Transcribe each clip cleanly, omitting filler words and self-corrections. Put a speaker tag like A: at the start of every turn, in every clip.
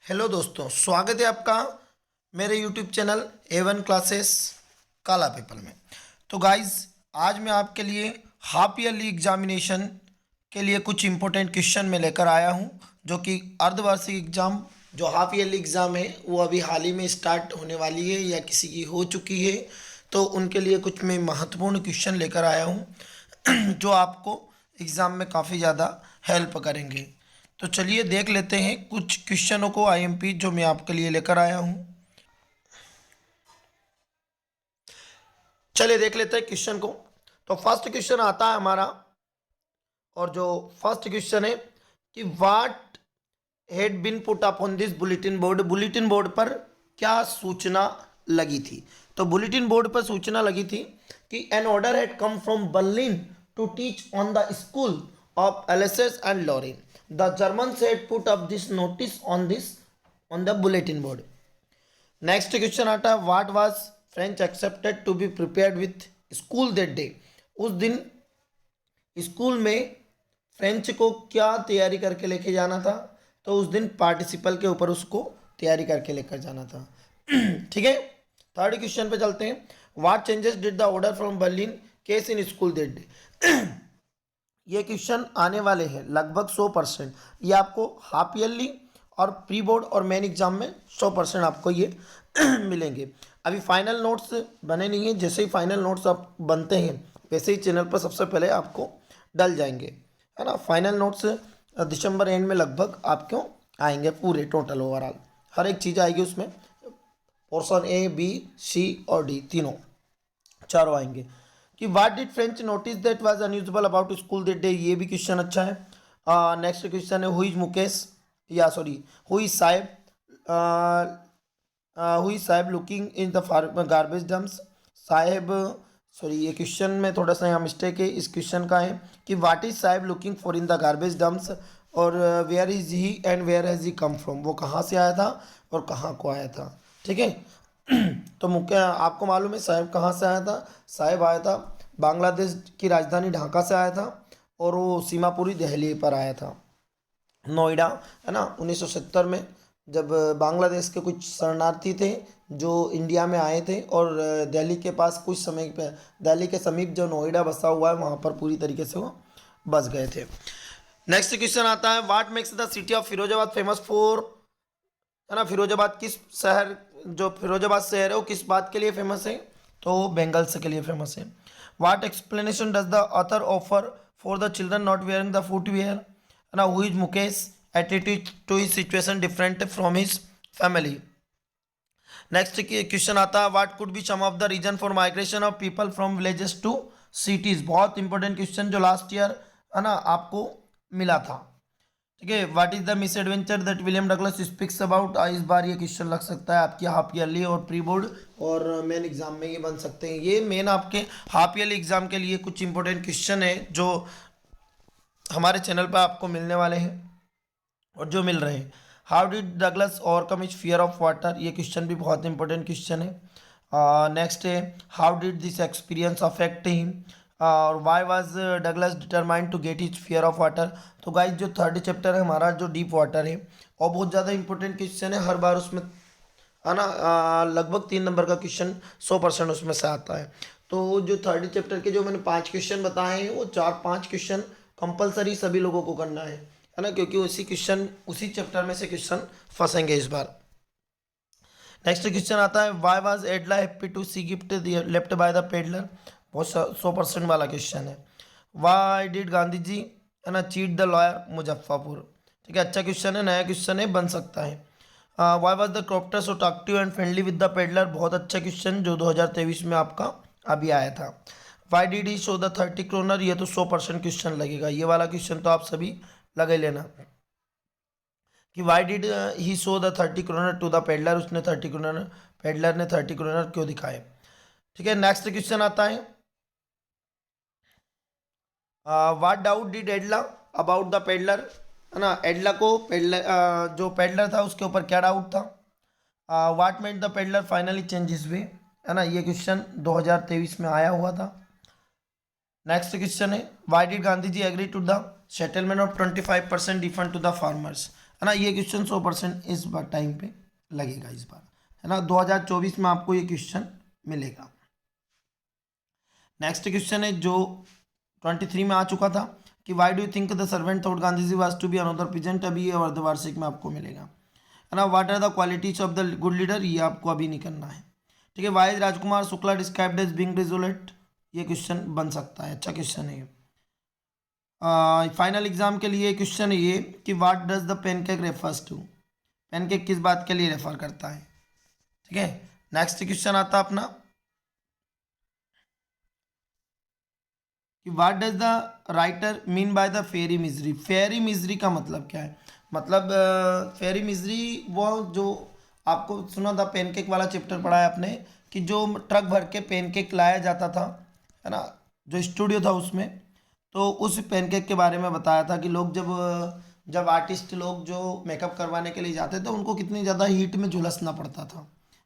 A: Hello दोस्तों, स्वागत है आपका मेरे यूट्यूब चैनल A1 क्लासेस काला पेपर में। तो गाइस, आज मैं आपके लिए हाफ ईयरली एग्जामिनेशन के लिए कुछ इम्पोर्टेंट क्वेश्चन में लेकर आया हूं, जो कि अर्धवार्षिक एग्ज़ाम जो हाफ ईयरली एग्ज़ाम है वो अभी हाल ही में स्टार्ट होने वाली है या किसी की हो चुकी है। तो उनके लिए कुछ मैं महत्वपूर्ण क्वेश्चन लेकर आया हूं जो आपको एग्ज़ाम में काफ़ी ज़्यादा हेल्प करेंगे। तो चलिए देख लेते हैं कुछ क्वेश्चनों को आईएमपी जो मैं आपके लिए लेकर आया हूं। चलिए देख लेते हैं क्वेश्चन को। तो फर्स्ट क्वेश्चन आता है हमारा, और जो फर्स्ट क्वेश्चन है कि what had been put up on this bulletin board. Bulletin board पर क्या सूचना लगी थी? तो बुलेटिन बोर्ड पर सूचना लगी थी कि an order had come from Berlin to teach on the school of Alsace and Lorraine. The Germans had put up this notice on the bulletin board. Next question आता है what was French accepted to be prepared with school that day. उस दिन school में French को क्या तैयारी करके लेके जाना था? तो उस दिन पार्टिसिपल के ऊपर उसको तैयारी करके लेकर जाना था। ठीक है, थर्ड क्वेश्चन पे चलते हैं। What changes did the order from Berlin case in school that day. ये क्वेश्चन आने वाले हैं लगभग 100%। ये आपको हाफ ईयरली और प्री बोर्ड और मेन एग्जाम में 100% आपको ये मिलेंगे। अभी फाइनल नोट्स बने नहीं हैं, जैसे ही फाइनल नोट्स आप बनते हैं वैसे ही चैनल पर सबसे पहले आपको डल जाएंगे, है ना। फाइनल नोट्स दिसंबर एंड में लगभग आपको आएंगे, पूरे टोटल ओवरऑल हर एक चीज़ आएगी उसमें। पोर्शन ए, बी, सी और डी तीनों चारों आएंगे। कि what did Franz notice that was unusual about school that day. ये भी क्वेश्चन अच्छा है। नेक्स्ट क्वेश्चन है हु इज मुकेश, या sorry who is Saheb, who is Saheb looking in the garbage dumps. Saheb, sorry ये क्वेश्चन में थोड़ा सा यहाँ मिस्टेक है इस क्वेश्चन का, है कि what is Saheb looking for in the garbage dumps, और where is he and where has he come from. वो कहाँ से आया था और कहाँ को आया था। ठीक है। तो मुख्य आपको मालूम है साहेब कहाँ से आया था। साहेब आया था बांग्लादेश की राजधानी ढाका से आया था, और वो सीमापुरी दिल्ली पर आया था, नोएडा, है ना। 1970 में जब बांग्लादेश के कुछ शरणार्थी थे जो इंडिया में आए थे, और दिल्ली के पास कुछ समय पे, दिल्ली के समीप जो नोएडा बसा हुआ है वहाँ पर पूरी तरीके से वो बस गए थे। नेक्स्ट क्वेश्चन आता है what makes the city of Firozabad famous for, है ना। फिरोजाबाद किस शहर, जो फिरोजाबाद शहर है वो किस बात के लिए फेमस है? तो बेंगल्स के लिए फेमस है। What explanation does the author offer for the children not wearing the footwear, है ना। Who is Mukesh attitude to his situation different from his family. Next question आता है what could be some of the reason for migration of people from villages to cities. बहुत important question जो last year, है ना, आपको मिला था। ठीक है। What is the misadventure that William Douglas speaks about. इस बार ये क्वेश्चन लग सकता है आपकी हाफ ईयरली और प्री बोर्ड और मेन एग्जाम में ये बन सकते हैं। ये मेन आपके हाफ ईयरली एग्जाम के लिए कुछ इंपॉर्टेंट क्वेश्चन है जो हमारे चैनल पर आपको मिलने वाले हैं और जो मिल रहे हैं। How did Douglas overcome his fear of water. ये क्वेश्चन भी बहुत इंपॉर्टेंट क्वेश्चन है। नेक्स्ट है how did this experience affect him, और why was Douglas determined to get his fear of water. तो गाइज जो थर्ड चैप्टर है हमारा जो डीप वाटर है और बहुत ज़्यादा इंपॉर्टेंट क्वेश्चन है, हर बार उसमें, है ना, लगभग 3 नंबर का क्वेश्चन 100% उसमें से आता है। तो जो थर्ड चैप्टर के जो मैंने 5 क्वेश्चन बताए हैं वो 4-5 क्वेश्चन कंपलसरी सभी लोगों को करना है ना, क्योंकि उसी क्वेश्चन उसी चैप्टर में से क्वेश्चन फंसेंगे इस बार। नेक्स्ट क्वेश्चन आता है why was Edla happy to see gift left by the peddler. बहुत 100% वाला क्वेश्चन है। वाई डिड गांधी जी, है ना, चीट द लॉयर मुजफ्फरपुर। ठीक है, अच्छा क्वेश्चन है, नया क्वेश्चन है, बन सकता है। Why was the क्रॉप्टर so talkative and friendly with the peddler. बहुत अच्छा क्वेश्चन जो 2023 में आपका अभी आया था। Why did he show the 30 kronor. ये तो 100% क्वेश्चन लगेगा, ये वाला क्वेश्चन तो आप सभी लगे लेना कि why did he show the 30 kronor to the peddler. उसने 30 क्रोनर, पेडलर ने 30 क्रोनर क्यों दिखाए। ठीक है। नेक्स्ट क्वेश्चन आता है what doubt did एडला about the peddler, है ना। एडला को पेडलर, जो पेडलर था उसके ऊपर क्या डाउट था। What made the peddler finally change his way, है ना। ये क्वेश्चन 2023 में आया हुआ था। नेक्स्ट क्वेश्चन है why did Gandhi ji agree to the settlement of 25% refund to the farmers, है ना। ये क्वेश्चन 100% इस बार टाइम पे लगेगा इस बार, है ना। 2024 में आपको ये क्वेश्चन मिलेगा। नेक्स्ट क्वेश्चन है जो 23 में आ चुका था कि why do you think the servant thought Gandhi ji was to be another present, अभी ये अर्धवार्षिक में आपको मिलेगा, है ना। What are the qualities of the good leader, ये आपको अभी नहीं करना है, ठीक है। Why Rajkumar Shukla described as being resolute, ये क्वेश्चन बन सकता है, अच्छा क्वेश्चन है ये। फाइनल एग्जाम के लिए क्वेश्चन है ये कि what does the pancake refers to, pancake किस बात के लिए रेफर करता है, ठीक है। नेक्स्ट क्वेश्चन आता है अपना कि what does the writer mean by the fiery misery, fiery misery का मतलब क्या है, मतलब फेरी मिजरी वो जो आपको सुना था पेनकेक वाला चैप्टर पढ़ा है आपने, कि जो ट्रक भर के पेनकेक लाया जाता था, है ना, जो स्टूडियो था उसमें, तो उस पेनकेक के बारे में बताया था कि लोग जब जब आर्टिस्ट लोग जो मेकअप करवाने के लिए जाते थे उनको कितनी ज़्यादा हीट में झुलसना पड़ता था,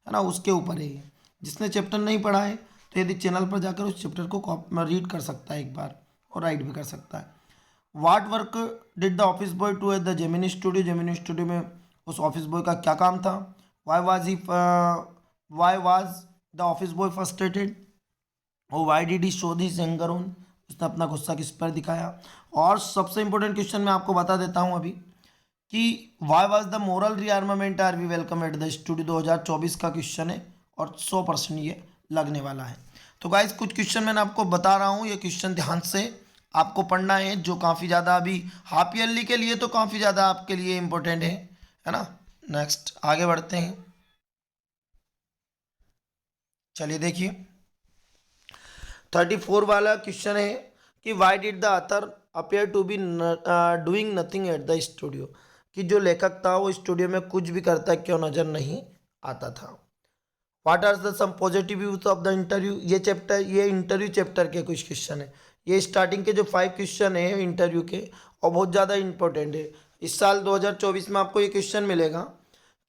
A: है ना, उसके ऊपर है ये। जिसने चैप्टर नहीं पढ़ा है तो यदि चैनल पर जाकर उस चैप्टर को रीड कर सकता है एक बार, और राइट भी कर सकता है। What work did the office boy to at the Gemini studio, Gemini studio में उस ऑफिस बॉय का क्या काम था। Why was the office boy frustrated, और why did he show this anger on, उसने अपना गुस्सा किस पर दिखाया। और सबसे इंपॉर्टेंट क्वेश्चन मैं आपको बता देता हूं अभी कि why was the moral rearmament army welcome at the studio, 2024 का क्वेश्चन है और 100% ये लगने वाला है। तो गाइज कुछ क्वेश्चन मैंने आपको बता रहा हूँ, ये क्वेश्चन ध्यान से आपको पढ़ना है, जो काफ़ी ज़्यादा अभी हाफ ईयरली के लिए तो काफ़ी ज़्यादा आपके लिए इम्पोर्टेंट है ना। नेक्स्ट आगे बढ़ते हैं, चलिए देखिए 34 वाला क्वेश्चन है कि why did the author appear to be doing nothing at the studio, कि जो लेखक था वो स्टूडियो में कुछ भी करता क्यों नजर नहीं आता था। What are the some positive views of the interview, ये चैप्टर, ये इंटरव्यू चैप्टर के कुछ क्वेश्चन है, ये स्टार्टिंग के जो 5 क्वेश्चन है इंटरव्यू के और बहुत ज़्यादा इंपॉर्टेंट है। इस साल 2024 में आपको ये क्वेश्चन मिलेगा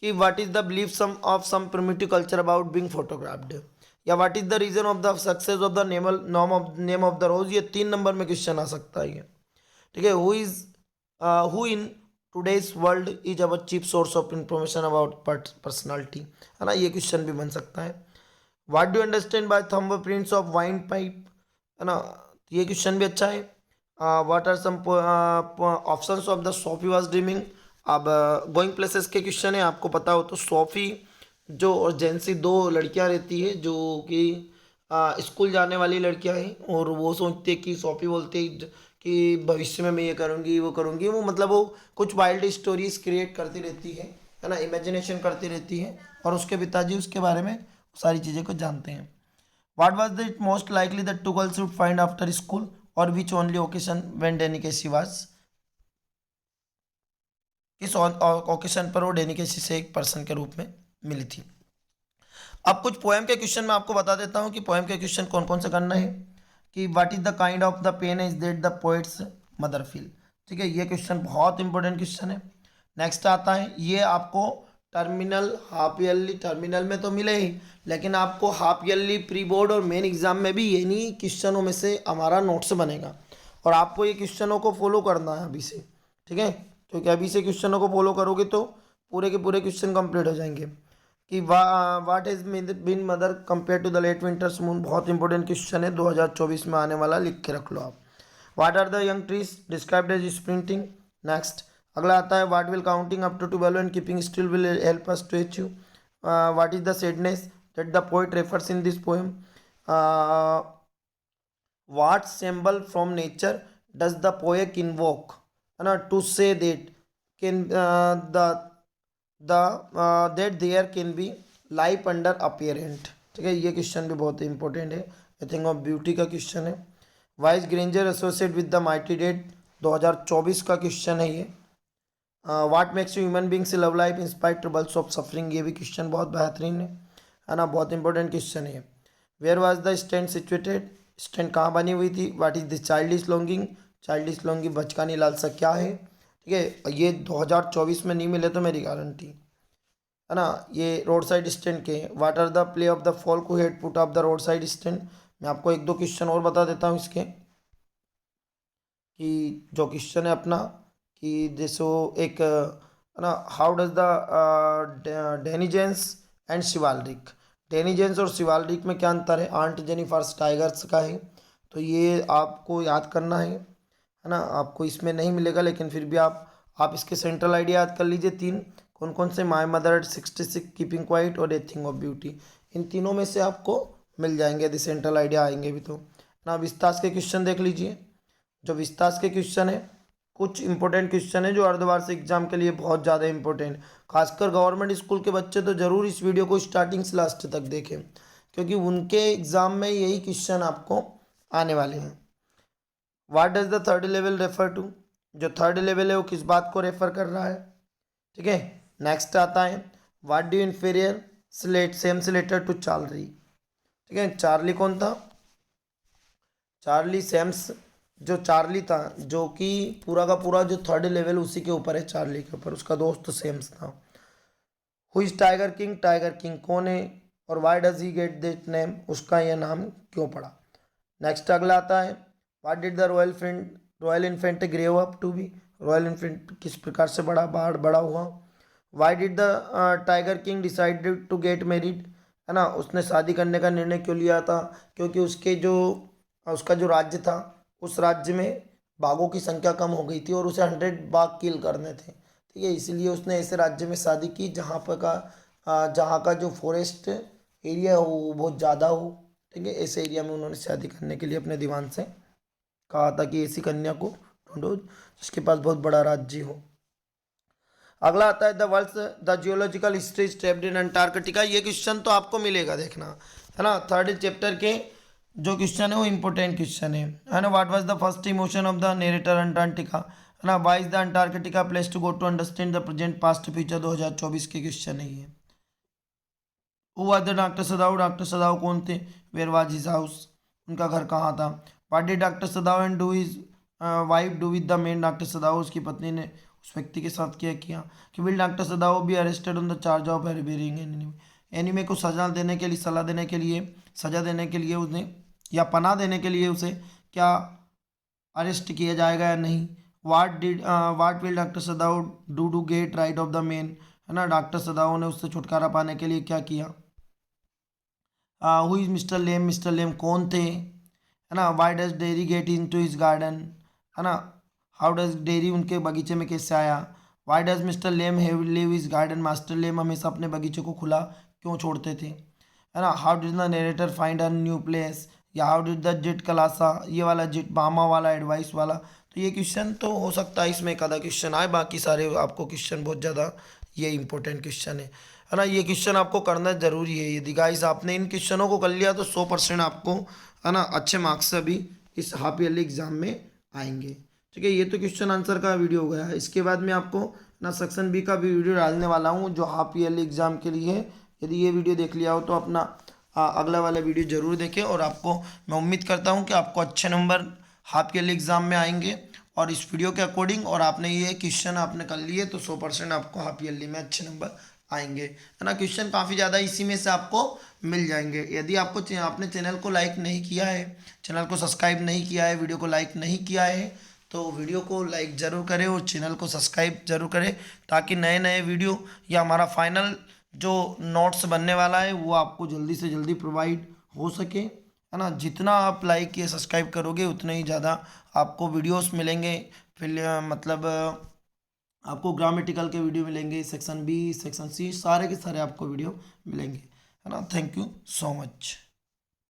A: कि what is the belief some of some primitive culture about being photographed, या what is the reason of the success of the name of the rose, ये 3 नंबर में क्वेश्चन आ सकता है ये, ठीक है। Who in today's world is our cheap source of information about personality, है ना, ये क्वेश्चन भी बन सकता है। What do understand by thumb prints of wine pipe, है ना, ये क्वेश्चन भी अच्छा है। What are some options of the Sophie was dreaming, अब गोइंग प्लेसेस के क्वेश्चन है, आपको पता हो तो सोफी जो और जेंसी दो लड़कियां रहती है जो कि स्कूल जाने वाली लड़कियां हैं, और वो सोचती है कि सोफी बोलती है कि भविष्य में मैं ये करूँगी वो करूँगी, वो मतलब वो कुछ वाइल्ड स्टोरीज क्रिएट करती रहती है ना, इमेजिनेशन करती रहती है, और उसके पिताजी उसके बारे में सारी चीज़ें को जानते हैं। What was the most likely that two girls would find after school, और which only occasion when Danny Casey was, किस ओकेशन पर वो डेनिकेसी से एक पर्सन के रूप में मिली थी। अब कुछ पोएम के क्वेश्चन मैं आपको बता देता हूँ कि पोएम के क्वेश्चन कौन कौन से करना है, कि what is the kind of the pain is that the poet's mother feel, ठीक है, ये क्वेश्चन बहुत इंपॉर्टेंट क्वेश्चन है। नेक्स्ट आता है, ये आपको टर्मिनल हाफ ईयरली टर्मिनल में तो मिले ही, लेकिन आपको हाफ ईयरली प्री बोर्ड और मेन एग्जाम में भी यही क्वेश्चनों में से हमारा नोट्स बनेगा, और आपको ये क्वेश्चनों को फॉलो करना है अभी से, ठीक है, क्योंकि अभी से क्वेश्चनों को फॉलो करोगे तो पूरे के पूरे क्वेश्चन कंप्लीट हो जाएंगे। कि what is been mother compare to the late winter's moon, बहुत इंपॉर्टेंट क्वेश्चन है 2024 में आने वाला, लिख के रख लो आप। What are the young trees described as sprinting. Next अगला आता है, what will counting up to 12 and keeping still will help us to achieve. What is the sadness that the poet refers in this poem. What symbol from nature does the poet invoke, है ना, to say that can that there can be life under apparent, ठीक है, ये question भी बहुत important है, आई think of beauty का question है। Why's Granger associate with the mighty dead, 2024 का क्वेश्चन है ये। What makes you human beings love life in spite troubles of suffering, ये भी क्वेश्चन बहुत बेहतरीन है ना, बहुत इंपॉर्टेंट क्वेश्चन है। Where was the stand situated, stand कहाँ बनी हुई थी। व्हाट इज द चाइल्डिश लॉन्गिंग, चाइल्डिश लॉन्गिंग बचकानी लालसा क्या है, ठीक है, ये 2024 में नहीं मिले तो मेरी गारंटी, है ना। ये रोड साइड स्टैंड के, what are the play of the folk who had put of the road side stand. मैं आपको एक दो क्वेश्चन और बता देता हूँ इसके, कि जो क्वेश्चन है अपना कि जैसो एक है ना, how does the denizens and chivalric, denizens और शिवालरिक में क्या अंतर है, आंट जेनिफर्स टाइगर्स का है, तो ये आपको याद करना है ना, आपको इसमें नहीं मिलेगा लेकिन फिर भी आप इसके सेंट्रल आइडिया याद कर लीजिए तीन, कौन कौन से, माई मदर 66, कीपिंग क्वाइट और ए थिंग ऑफ ब्यूटी, इन तीनों में से आपको मिल जाएंगे यदि सेंट्रल आइडिया आएंगे भी तो ना। विस्तास के क्वेश्चन देख लीजिए, जो विस्तास के क्वेश्चन है, कुछ इंपॉर्टेंट क्वेश्चन है जो अर्धवार्षिक एग्जाम के लिए बहुत ज़्यादा इंपॉर्टेंट, खासकर गवर्नमेंट स्कूल के बच्चे तो जरूर इस वीडियो को स्टार्टिंग से लास्ट तक देखें, क्योंकि उनके एग्जाम में यही क्वेश्चन आपको आने वाले हैं। What does the third level refer to, जो थर्ड लेवल है वो किस बात को रेफर कर रहा है, ठीक है। नेक्स्ट आता है what do inferior slate same slater to Charlie, ठीक है। चार्ली कौन था, चार्ली सेम्स, जो चार्ली था जो कि पूरा का पूरा जो थर्ड लेवल उसी के ऊपर है, चार्ली के ऊपर, उसका दोस्त सेम्स था। Who is tiger king, tiger king कौन है और why does he get that name, उसका यह नाम क्यों पड़ा। नेक्स्ट अगला आता है what did the royal infant grew up to be, royal infant किस प्रकार से बड़ा हुआ। Why did the tiger king decided to get married, है ना, उसने शादी करने का निर्णय क्यों लिया था, क्योंकि उसका जो राज्य था उस राज्य में बाघों की संख्या कम हो गई थी और उसे 100 बाघ किल करने थे, ठीक है, इसलिए उसने ऐसे राज्य में शादी की जहाँ का जो फॉरेस्ट एरिया हो वो बहुत ज़्यादा हो, ठीक है, ऐसे एरिया में उन्होंने शादी करने के लिए अपने दीवान से कहा था कि ऐसी कन्या को ढूंढो जिसके पास बहुत बड़ा राज्य हो। अगला आता है the geological history stepped in Antarctica, ये क्वेश्चन तो आपको मिलेगा देखना, है ना, थर्ड चैप्टर के जो क्वेश्चन है वो इंपॉर्टेंट क्वेश्चन है ना। What was the first emotion of the narrator Antarctica, है ना, why is the Antarctica place to go to understand the present past future, 2024 के क्वेश्चन है ये। Who was the doctor Sadao, doctor Sadao कौन थे, where was his house, उनका घर कहाँ था। What did doctor Sadao and do his wife do with the man, doctor Sadao उसकी पत्नी ने उस व्यक्ति के साथ क्या किया। कि will doctor सदाउ be arrested on the charge of herring enemy, enemy को सजा देने के लिए सजा देने के लिए उन्हें या पनाह देने के लिए उसे क्या अरेस्ट किया जाएगा या नहीं। What will doctor Sadao do to get right of the man, है ना, डॉक्टर सदाउ ने उससे छुटकारा पाने के लिए क्या किया। हु इज मिस्टर लेम कौन थे, है ना। Why does Derry get into his garden, है ना, हाउ डज डेरी उनके बगीचे में कैसे आया। Why does mister Lamb have leave his garden, master Lamb हमेशा अपने बगीचे को खुला क्यों छोड़ते थे, है ना। How did the narrator find a new place, या हाउ डिड द जिट कलासा, ये वाला जिट बामा वाला एडवाइस वाला, तो ये क्वेश्चन तो हो सकता है इसमें एक आधा क्वेश्चन आए, बाकी सारे आपको क्वेश्चन बहुत ज़्यादा ये इंपॉर्टेंट क्वेश्चन है ना, ये क्वेश्चन आपको करना जरूरी है। यदि गाइस आपने इन क्वेश्चनों को कर लिया तो 100% आपको, है ना, अच्छे मार्क्स से भी इस हाफ ईयरली एग्जाम में आएंगे, ठीक है। ये तो क्वेश्चन आंसर का वीडियो हो गया, इसके बाद मैं आपको ना सेक्शन बी का भी वीडियो डालने वाला हूँ जो हाफ ईयरली एग्जाम के लिए है। यदि ये वीडियो देख लिया हो तो अपना अगला वाला वीडियो जरूर देखें, और आपको मैं उम्मीद करता हूँ कि आपको अच्छे नंबर हाफ ईयरली एग्जाम में आएंगे, और इस वीडियो के अकॉर्डिंग और आपने ये क्वेश्चन आपने कर लिए तो 100% आपको हाफ ईयरली में अच्छे नंबर आएंगे, है ना। क्वेश्चन काफ़ी ज़्यादा इसी में से आपको मिल जाएंगे। यदि आपने चैनल को लाइक नहीं किया है, चैनल को सब्सक्राइब नहीं किया है, वीडियो को लाइक नहीं किया है, तो वीडियो को लाइक ज़रूर करें और चैनल को सब्सक्राइब जरूर करें, ताकि नए नए वीडियो या हमारा फाइनल जो नोट्स बनने वाला है वो आपको जल्दी से जल्दी प्रोवाइड हो सके, है ना। जितना आप लाइक या सब्सक्राइब करोगे उतने ही ज़्यादा आपको वीडियोस मिलेंगे, फिर मतलब आपको ग्रामेटिकल के वीडियो मिलेंगे, सेक्शन बी सेक्शन सी सारे के सारे आपको वीडियो मिलेंगे, है ना। Thank you so much.